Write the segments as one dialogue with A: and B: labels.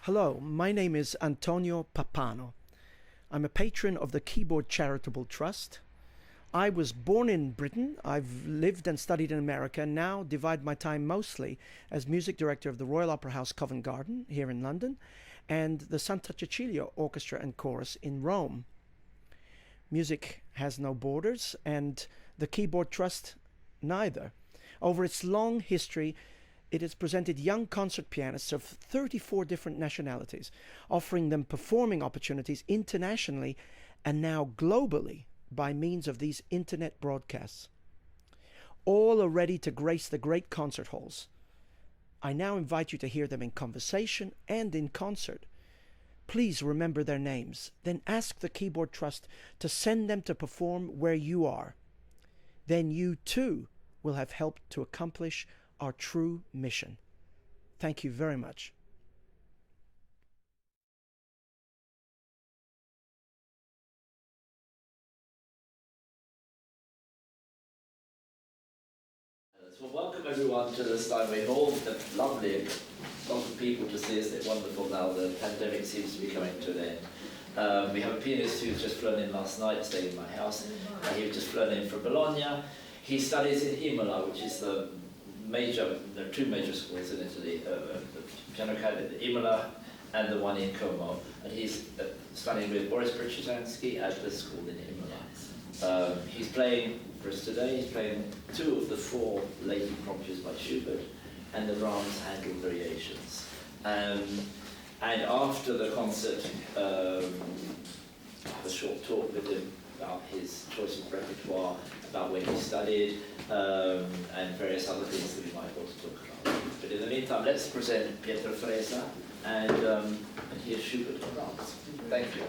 A: Hello, my name is Antonio Papano. I'm a patron of the Keyboard Charitable Trust. I was born in Britain. I've lived and studied in America, and now divide my time mostly as music director of the Royal Opera House Covent Garden here in London and the Santa Cecilia Orchestra and Chorus in Rome. Music has no borders, and the Keyboard Trust neither. Over its long history, it has presented young concert pianists of 34 different nationalities, offering them performing opportunities internationally and now globally by means of these internet broadcasts. All are ready to grace the great concert halls. I now invite you to hear them in conversation and in concert. Please remember their names, then ask the Keyboard Trust to send them to perform where you are. Then you too will have helped to accomplish our true mission. Thank you very much.
B: So welcome everyone to the Steinway Hall. It's lovely, lots of people to see us. It's wonderful now. The pandemic seems to be coming to an end. We have a pianist who's just flown in last night, staying in my house. He was just flown in from Bologna. He studies in Imola, which is the major, there are two major schools in Italy, the piano academy in Imola and the one in Como. And he's studying with Boris Brzezinski at the school in Imola. He's playing for us today. He's playing two of the four late impromptus by Schubert and the Brahms Händel variations. And after the concert, I have a short talk with him about his choice of repertoire, about where he studied, and various other things that we might want to talk about. But in the meantime, let's present Pietro Fresa and here's Schubert and Brahms. Thank you.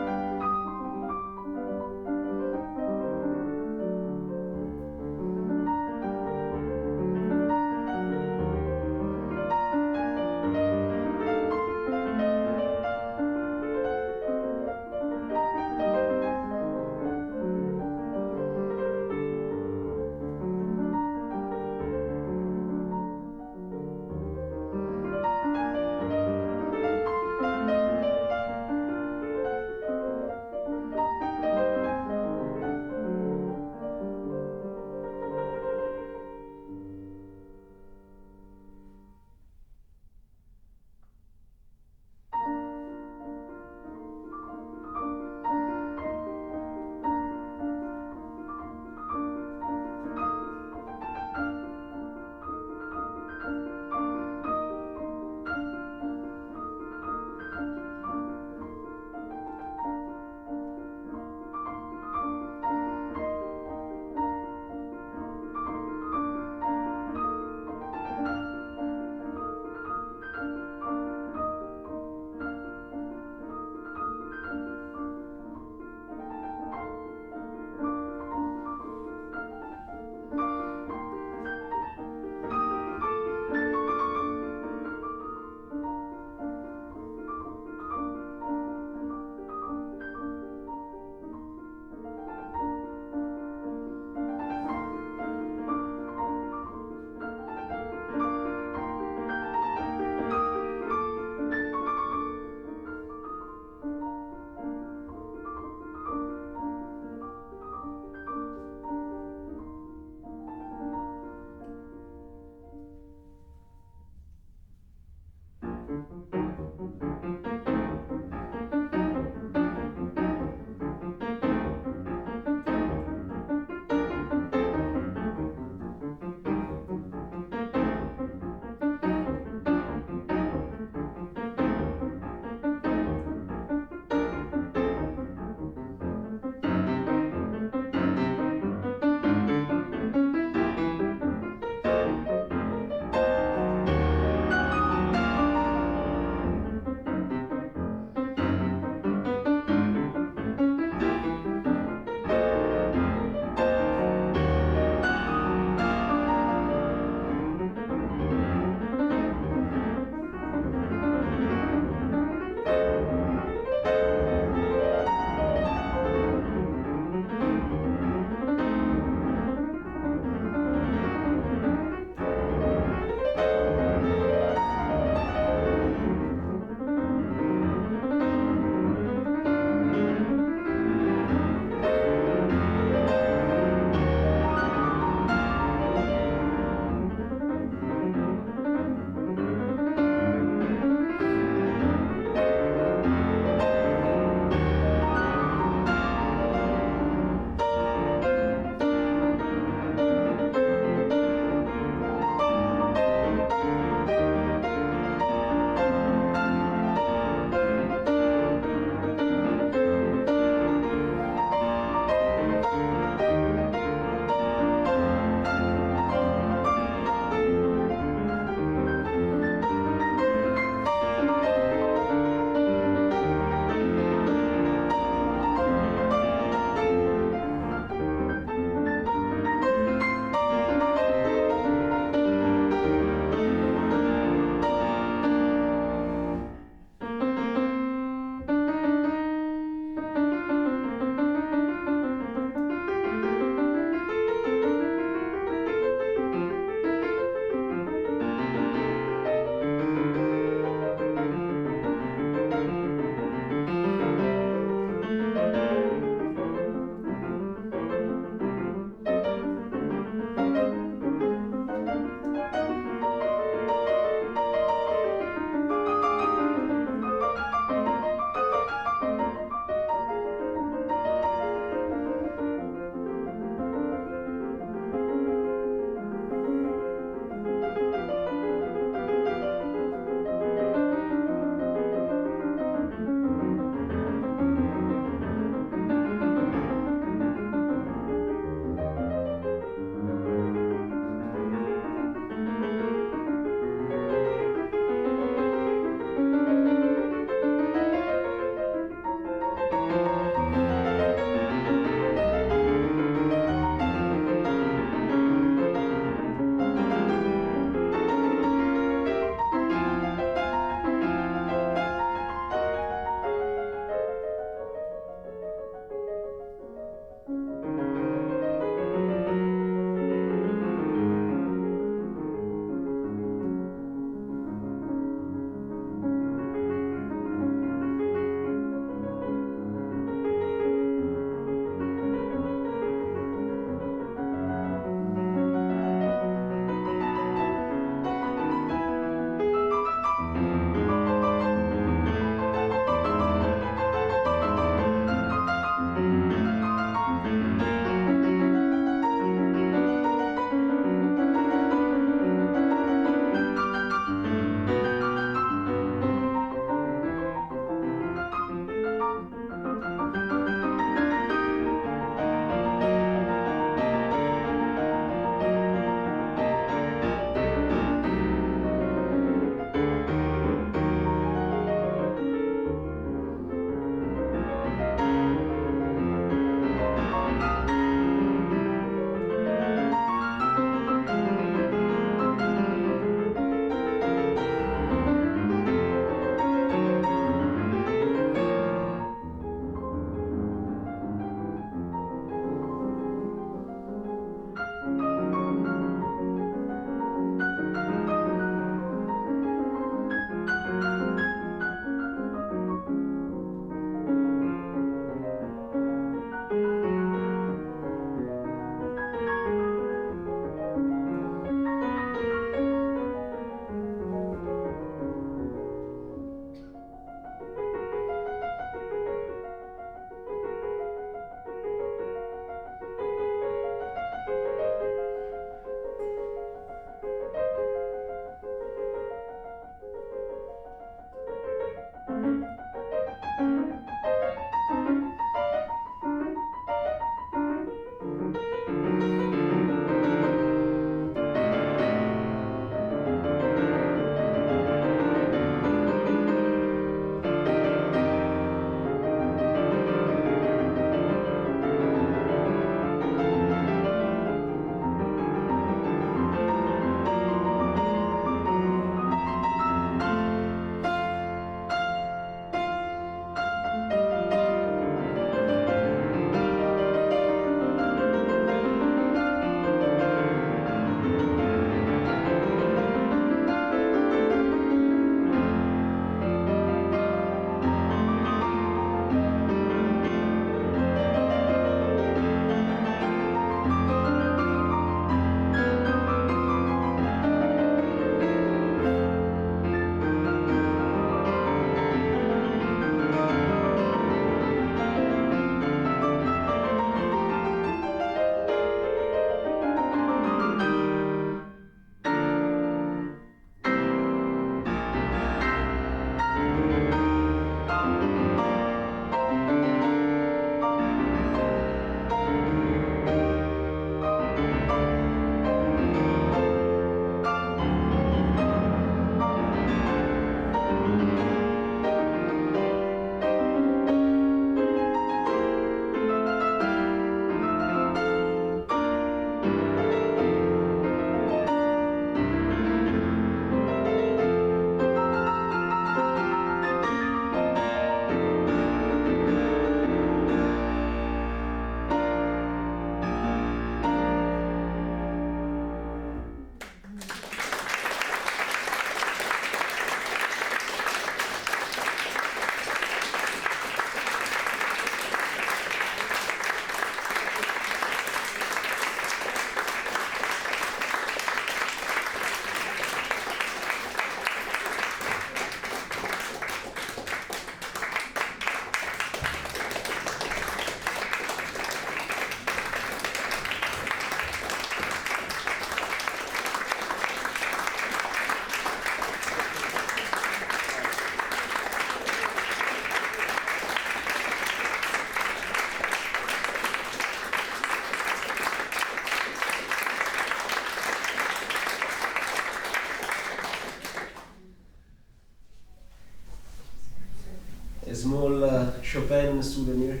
C: Chopin souvenir,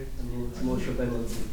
C: small Chopin music.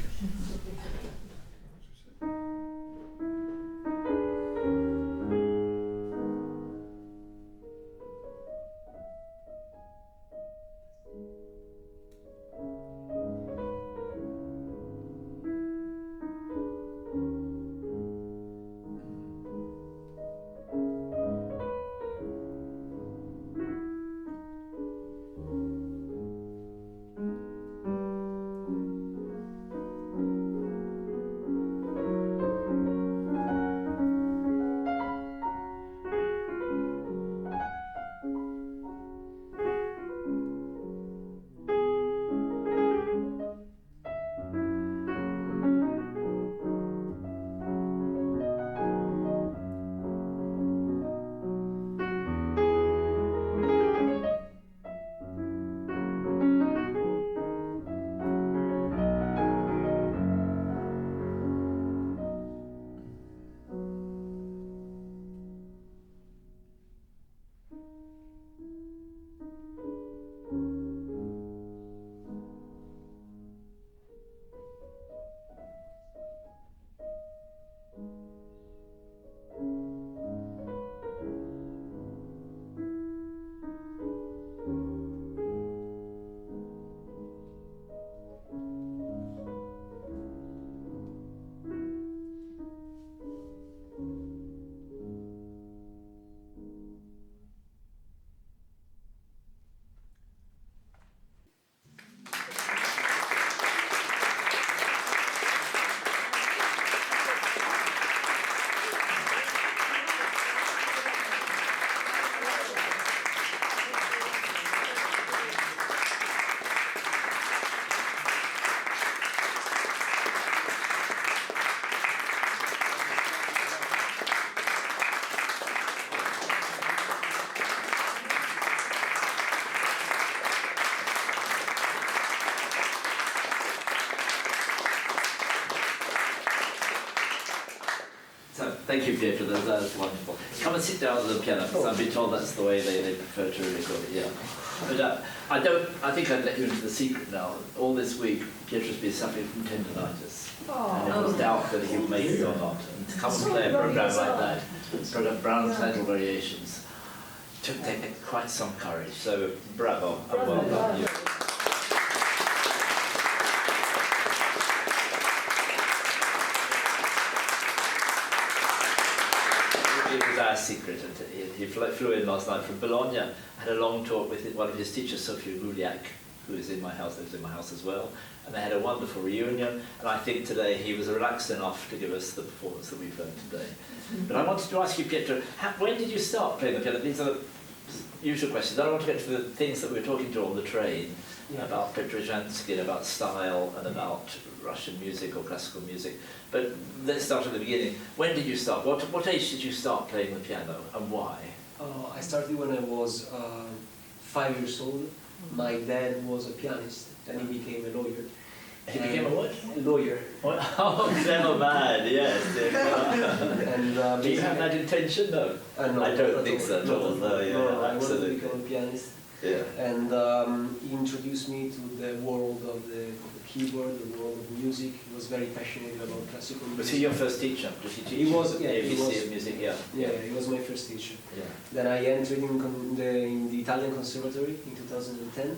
B: Thank you, Pietro. That's wonderful. Come and sit down at the piano, because I've been told that's the way they prefer to record it. Yeah. But I think I'd let you into the secret now. All this week, Pietro's been suffering from tendinitis, and it was doubt whether he would make it or not. And to come and play a program like that, program Brahms Händel Variations, took quite some courage. So bravo and well done. You. It was our secret, and he flew in last night from Bologna, had a long talk with one of his teachers, Sofia Guliak, who is in my house, lives in my house as well, and they had a wonderful reunion, and I think today he was relaxed enough to give us the performance that we've heard today. But I wanted to ask you, Pietro, when did you start playing the piano? These are the usual questions. I don't want to get to the things that we were talking to on the train, about Petrujansky and about style and about Russian music or classical music. But let's start at the beginning. When did you start? What age did you start playing the piano, and why?
C: I started when I was 5 years old. My dad was a pianist, and he became a lawyer.
B: He became a what?
C: A lawyer.
B: What? Oh, clever man, yes.
C: And
B: do you have that intention? No.
C: No,
B: I don't think so at all. No, yeah,
C: no, I wanted to
B: absolutely.
C: become a pianist.
B: Yeah.
C: And he introduced me to the world of the keyboard, the world of music. He was very passionate about classical music.
B: Was he your first teacher? Did he teach
C: He was, yeah,
B: ABC
C: he was,
B: of music? Yeah.
C: Yeah, he was my first teacher.
B: Yeah.
C: Then I entered in the Italian Conservatory in 2010,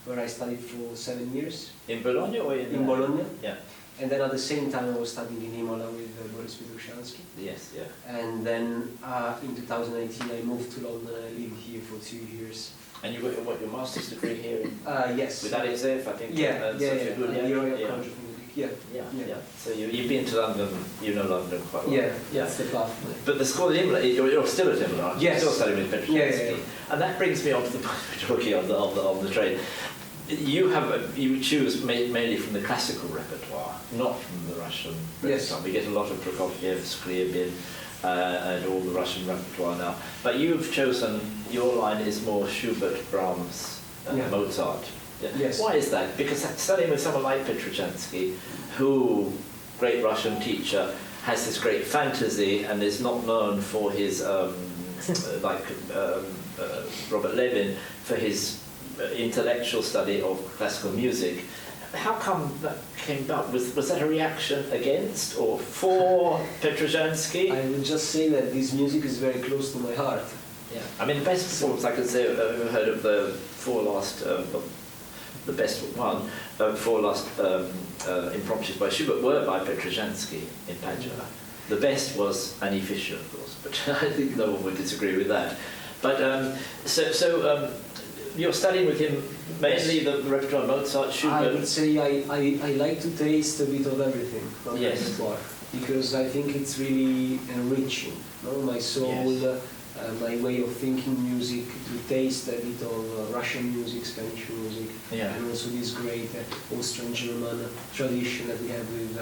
C: where I studied for 7 years.
B: In Bologna or in
C: Bologna?
B: Yeah.
C: And then at the same time I was studying in Imola with Boris Petrujansky.
B: Yes, yeah.
C: And then in 2018 I moved to London and I lived here for 2 years.
B: And you got your master's degree here?
C: Yes.
B: With ADSF, I think?
C: Yeah,
B: The
C: Royal College of Music.
B: Yeah. So you've been to London, you know London quite well.
C: Yeah, that's the path.
B: But the school at Imola, you're still at Imola, aren't you?
C: Yes.
B: You're still studying with Petrujansky.
C: Yeah.
B: And that brings me on to the point we're talking on the train. You choose mainly from the classical repertoire, not from the Russian repertoire.
C: Yes.
B: We get a lot of Prokofiev, Scriabin, and all the Russian repertoire now. But you've chosen, your line is more Schubert, Brahms, and Mozart. Yeah.
C: Yes.
B: Why is that? Because studying with someone like Petrujansky, who, great Russian teacher, has this great fantasy and is not known for his, Robert Levin, for his intellectual study of classical music. How come that came about? Was that a reaction against or for Petrojanski?
C: I would just say that this music is very close to my heart.
B: Yeah, I mean, the best performance I can say I've ever heard of the four last, the best one, four last impromptus by Schubert were by Petrojanski in Padua. The best was Annie Fischer, of course, but I think no one would disagree with that. But you're studying with him mainly the repertoire of Mozart, Schubert.
C: I would say I like to taste a bit of everything from the
B: Yes.
C: repertoire, because I think it's really enriching, no? My soul,
B: Yes.
C: my way of thinking music, to taste a bit of Russian music, Spanish music,
B: Yeah.
C: and also this great Austrian-German tradition that we have with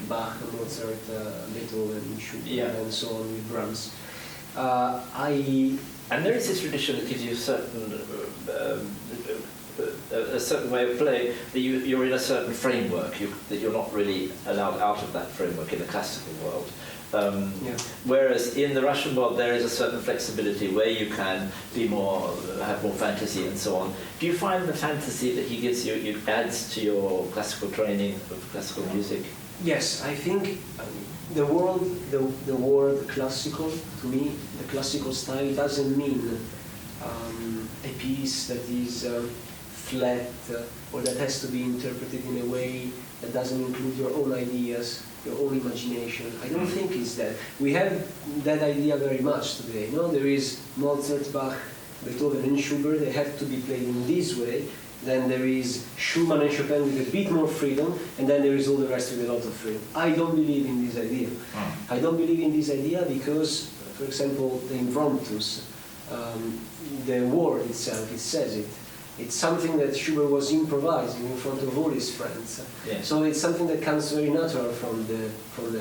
C: Bach, Mozart, Beethoven, Schubert,
B: Yeah.
C: and so on with Brahms.
B: And there is this tradition that gives you a certain way of playing, that you're in a certain framework, that you're not really allowed out of that framework in the classical world. Whereas in the Russian world there is a certain flexibility where you can be more, have more fantasy and so on. Do you find the fantasy that he gives you, it adds to your classical training of classical music?
C: Yes, I think the word classical, to me, the classical style doesn't mean a piece that is flat or that has to be interpreted in a way that doesn't include your own ideas, your own imagination. I don't think it's that. We have that idea very much today. No, there is Mozart, Bach, Beethoven, and Schubert. They have to be played in this way. Then there is Schumann and Chopin with a bit more freedom, and then there is all the rest with a lot of freedom. I don't believe in this idea. I don't believe in this idea because, for example, the Impromptus, the word itself, it says it. It's something that Schubert was improvising in front of all his friends.
B: Yes.
C: So it's something that comes very natural from the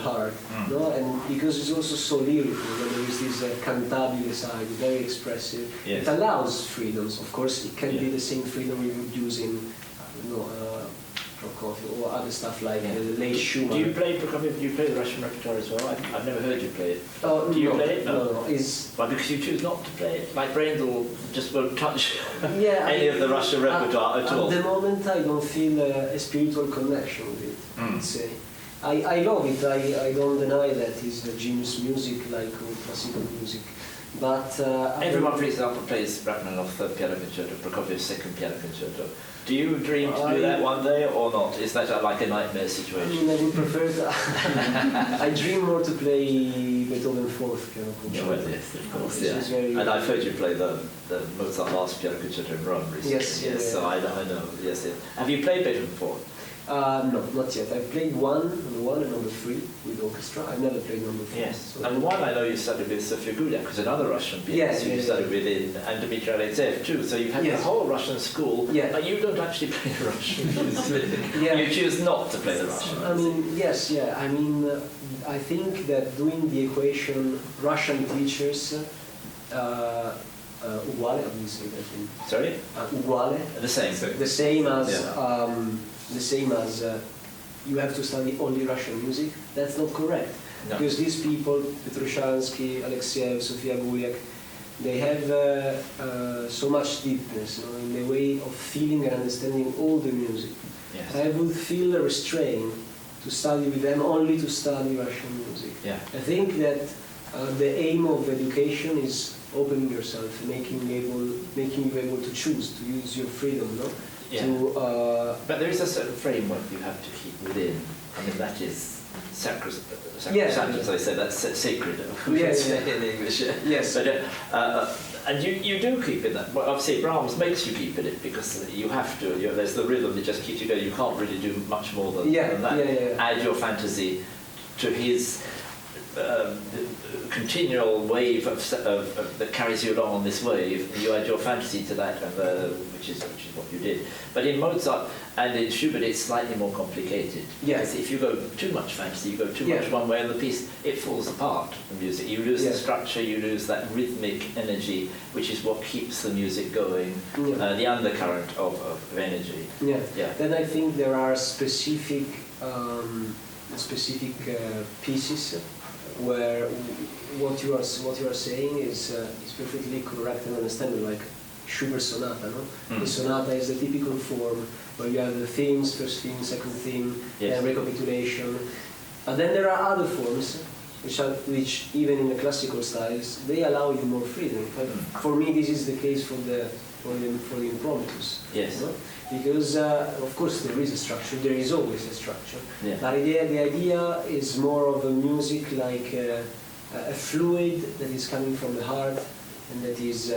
C: heart, no? And because it's also so lyrical, there is this cantabile side, very expressive.
B: Yes.
C: It allows freedoms. Of course, it can be the same freedom we would use in, Prokofiev or other stuff like late Schumann.
B: Do you play Prokofiev? Do you play the Russian repertoire as well? I've never heard you play it.
C: Oh,
B: do you
C: no,
B: play it?
C: No.
B: Why? Because you choose not to play it? Like Brendel just won't touch
C: Yeah,
B: any of the Russian repertoire at all?
C: At the moment, I don't feel a spiritual connection with it, I would say. I love it. I don't deny that it's a genius music, like classical music. But
B: everyone, for example, plays Rachmaninoff's third piano concerto, Prokofiev's second piano concerto. Do you dream to do that one day or not? Is that like a nightmare situation?
C: I mean, I would prefer that. I dream more to play Beethoven's fourth piano concerto.
B: Well, yes, of course, yeah. And I've heard you play the Mozart last piano concerto in Rome recently.
C: Yes.
B: So I know. Yes. Have you played Beethoven fourth?
C: No, not yet. I've played number 1 and number 3 with orchestra. I've never played number 4.
B: Yes.
C: So
B: And one I know you studied with Sofia Guliak, who's another Russian pianist who you studied with and Dmitry Alexeyev too. So you've had the whole Russian school, but you don't actually play the Russian music. You choose not to play the Russian music.
C: I mean, yes, yeah. I mean, I think that doing the equation, Russian teachers, uguale, how do you say that?
B: Sorry?
C: Uguale.
B: The same.
C: The same as you have to study only Russian music. That's not correct.
B: No.
C: Because these people, Petroshansky, Alexeyev, Sofia Guliak, they have so much deepness in the way of feeling and understanding all the music.
B: Yes.
C: I would feel restrained to study with them only to study Russian music.
B: Yeah.
C: I think that the aim of education is opening yourself, making you able to choose, to use your freedom, no?
B: Yeah. But there is a certain framework you have to keep within. I mean, that is sacrosanct, as I say, that's sacred, in English.
C: Yes.
B: But, and you do keep in that. Well, obviously, Brahms makes you keep in it because you have to. There's the rhythm that just keeps you going. You can't really do much more than that. Add your fantasy to his continual wave that carries you along on this wave. You add your fantasy to that, which is what you did. But in Mozart and in Schubert, it's slightly more complicated. Because if you go too much fantasy, you go too much one way in the piece, it falls apart. The music, you lose the structure, you lose that rhythmic energy, which is what keeps the music going. The undercurrent of energy.
C: Then I think there are specific pieces where what you are saying is perfectly correct and understandable. Like Schubert sonata, no? The sonata is the typical form where you have the themes, first theme, second theme, and recapitulation. But then there are other forms which even in the classical styles, they allow you more freedom. But for me, this is the case for the impromptus.
B: Yes.
C: No? Because of course there is a structure, there is always a structure.
B: Yeah.
C: But the idea is more of a music like a fluid that is coming from the heart and that is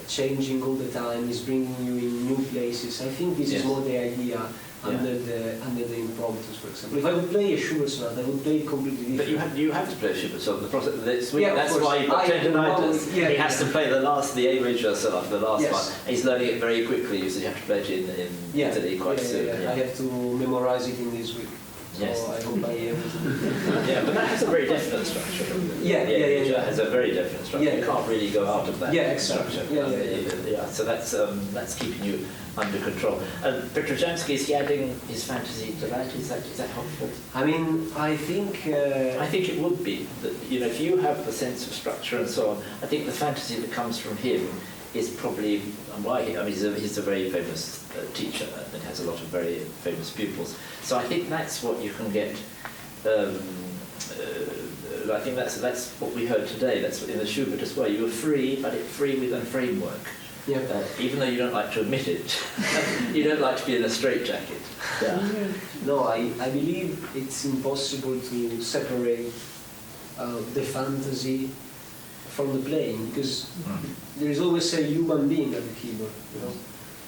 C: changing all the time, is bringing you in new places. I think this is more the idea under the impromptus, for example. If I would play a Schubert sonata, I would play it completely different.
B: But you have to play a Schubert sonata. The process, that's
C: course.
B: why you've got tendinitis.
C: He
B: has to play the A major sonata, the last one. And he's learning it very quickly, so you have to play it in Italy quite soon.
C: I have to memorize it in this week. So I hope I am.
B: Yeah, but that has a very definite structure.
C: It
B: has a very definite structure. You can't really go out of that structure. So that's keeping you under control. And Petrojanski, is he adding his fantasy to that? Is that helpful?
C: I mean, I think
B: it would be. That, if you have the sense of structure and so on, I think the fantasy that comes from him is probably why he's a very famous teacher and has a lot of very famous pupils. So I think that's what you can get. I think that's what we heard today. That's in the Schubert as well. You were free, but free within a framework.
C: Yeah.
B: Even though you don't like to admit it, you don't like to be in a straitjacket.
C: No, I believe it's impossible to separate the fantasy from the playing, because there is always a human being at the keyboard,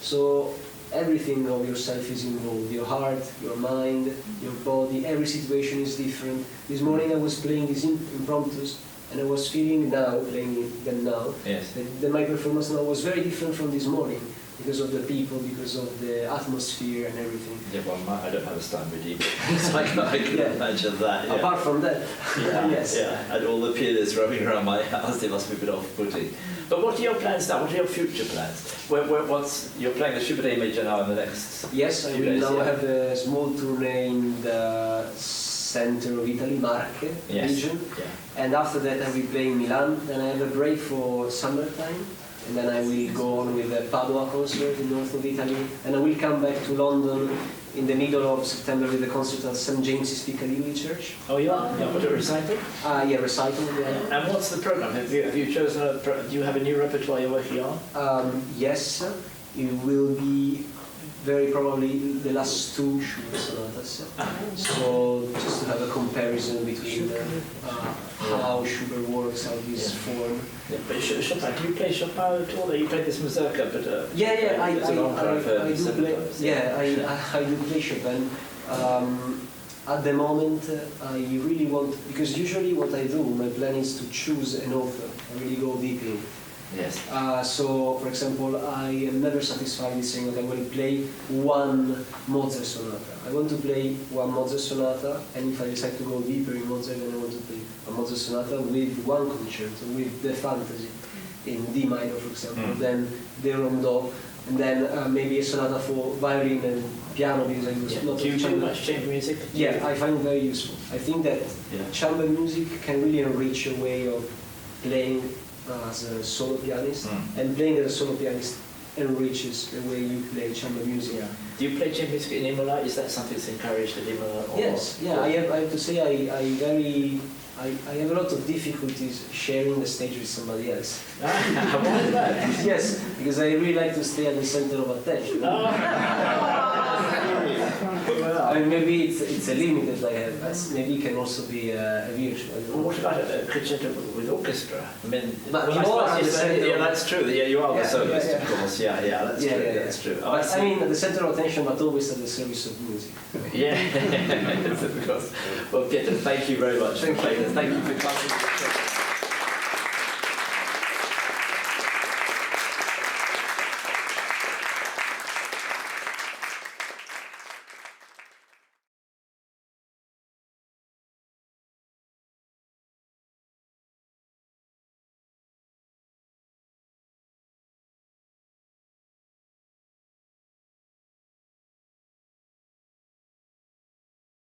C: So everything of yourself is involved, your heart, your mind, your body, every situation is different. This morning I was playing these impromptus, and I was feeling playing them now, that my performance now was very different from this morning, because of the people, because of the atmosphere and everything.
B: Yeah, well, I don't have a Steinway deep, so I can imagine that. Yeah.
C: Apart from that,
B: and all the pianists roaming around my house, they must be a bit off-putting. But what are your plans now? What are your future plans? You're playing the Schubert A major now in the next
C: Yes, I will now have a small tournée in the center of Italy, Marche region. Yeah. And after that I will play in Milan, then I have a break for summertime. And then I will go on with the Padua concert in north of Italy, and I will come back to London in the middle of September with the concert at St. James's Piccadilly Church.
B: Oh, you are? Yeah, what, a recital?
C: Recital. Yeah.
B: And what's the program? Have you chosen do you have a new repertoire you're working on?
C: Yes, it will be very probably the last two Schubert sonatas. So just to have a comparison between how Schubert works, how he's formed.
B: Yeah, but Chopin, do you play Chopin at all? You played this Musica, but
C: I do play Chopin. At the moment, I really want, because usually what I do, my plan is to choose an author. I really go deep in.
B: Yes.
C: So, for example, I am never satisfied with saying that I'm going to play one Mozart sonata. I want to play one Mozart sonata, and if I decide to go deeper in Mozart, then I want to play a Mozart sonata with one concerto, with the fantasy in D minor, for example, then the rondo, and then maybe a sonata for violin and piano, because I do not.
B: Do you do much chamber music?
C: Yeah, I find it very useful. I think that chamber music can really enrich a way of playing as a solo pianist, and playing as a solo pianist enriches the way you play chamber music.
B: Yeah. Do you play chamber music in Imola? Is that something that's encouraged at Imola?
C: Yes, I have to say I have a lot of difficulties sharing the stage with somebody else.
B: Why is that?
C: Yes, because I really like to stay at the center of attention. I mean, maybe it's a limit that I have, but maybe it can also be a virtue.
B: Well, what about a concerto with orchestra? I mean,
C: that's
B: true. Yeah, you are the soloist, of course. That's true. That's true.
C: But I mean, at the center of attention, but always at the service of music.
B: Yeah, of course. Well, Pietro, thank you very much for playing this. Thank you for coming.